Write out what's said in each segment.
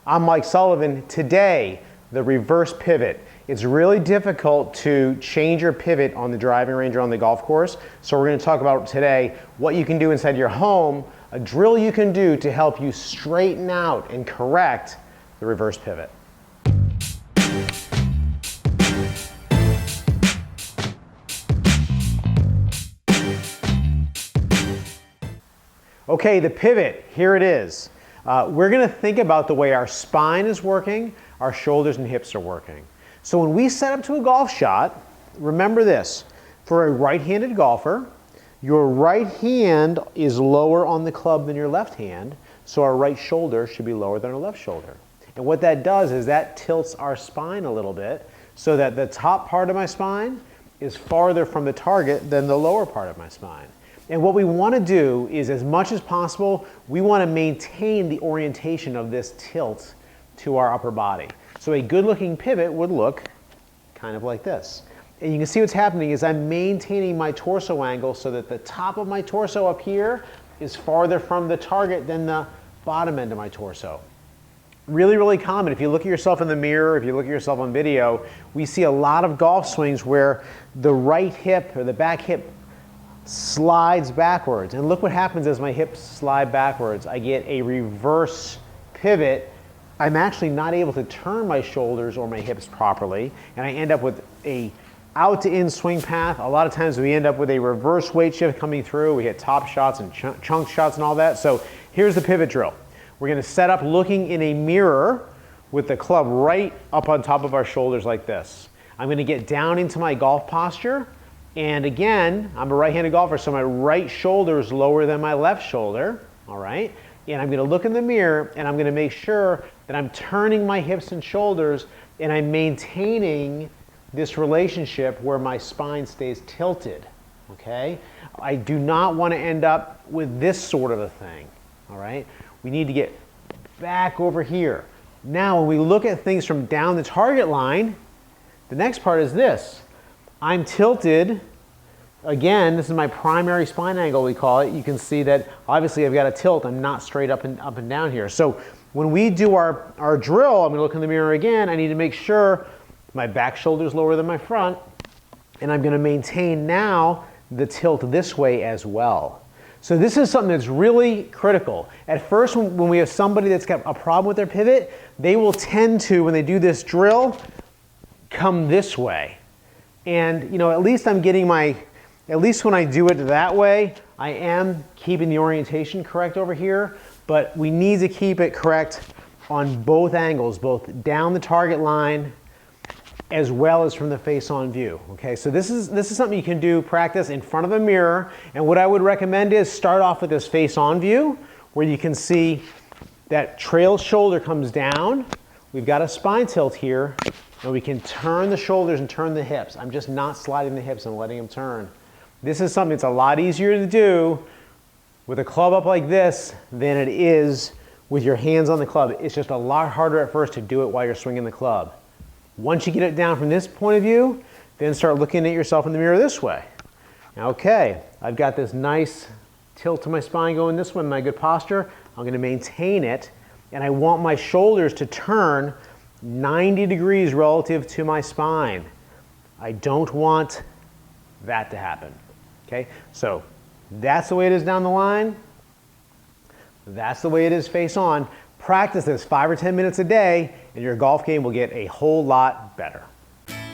I'm Mike Sullivan. Today, the reverse pivot. It's really difficult to change your pivot on the driving range or on the golf course. So we're going to talk about today what you can do inside your home, a drill you can do to help you straighten out and correct the reverse pivot. Okay, the pivot, here it is. We're going to think about the way our spine is working, our shoulders and hips are working. So when we set up to a golf shot, remember this. For a right-handed golfer, your right hand is lower on the club than your left hand, so our right shoulder should be lower than our left shoulder. And what that does is that tilts our spine a little bit so that the top part of my spine is farther from the target than the lower part of my spine. And what we want to do is, as much as possible, we want to maintain the orientation of this tilt to our upper body. So a good looking pivot would look kind of like this. And you can see what's happening is I'm maintaining my torso angle so that the top of my torso up here is farther from the target than the bottom end of my torso. Really, really common. If you look at yourself in the mirror, if you look at yourself on video, we see a lot of golf swings where the right hip or the back hip slides backwards. And look what happens as my hips slide backwards. I get a reverse pivot. I'm actually not able to turn my shoulders or my hips properly, and I end up with a out to in swing path. A lot of times we end up with a reverse weight shift coming through. We hit top shots and chunk shots and all that. So here's the pivot drill. We're going to set up looking in a mirror with the club right up on top of our shoulders like this. I'm going to get down into my golf posture. And again, I'm a right-handed golfer, so my right shoulder is lower than my left shoulder, all right? And I'm going to look in the mirror, and I'm going to make sure that I'm turning my hips and shoulders, and I'm maintaining this relationship where my spine stays tilted, okay? I do not want to end up with this sort of a thing, all right? We need to get back over here. Now, when we look at things from down the target line, the next part is this. I'm tilted. Again, this is my primary spine angle, we call it. You can see that obviously I've got a tilt. I'm not straight up and down here. So when we do our drill, I'm going to look in the mirror again. I need to make sure my back shoulder is lower than my front. And I'm going to maintain now the tilt this way as well. So this is something that's really critical. At first, when we have somebody that's got a problem with their pivot, they will tend to, when they do this drill, come this way. And, you know, at least I'm getting at least when I do it that way, I am keeping the orientation correct over here, but we need to keep it correct on both angles, both down the target line as well as from the face-on view. Okay, so this is something you can do, practice in front of a mirror, and what I would recommend is start off with this face-on view where you can see that trail shoulder comes down. We've got a spine tilt here. And we can turn the shoulders and turn the hips. I'm just not sliding the hips and letting them turn. This is something that's a lot easier to do with a club up like this than it is with your hands on the club. It's just a lot harder at first to do it while you're swinging the club. Once you get it down from this point of view, then start looking at yourself in the mirror this way. Okay, I've got this nice tilt to my spine going this way, my good posture. I'm going to maintain it, and I want my shoulders to turn 90 degrees relative to my spine. I don't want that to happen. Okay, so that's the way it is down the line. That's the way it is face on. Practice this 5 or 10 minutes a day, and your golf game will get a whole lot better.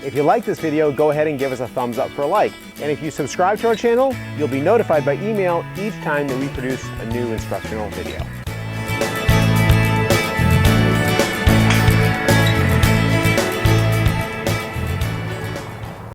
If you like this video, go ahead and give us a thumbs up for a like. And if you subscribe to our channel, you'll be notified by email each time that we produce a new instructional video.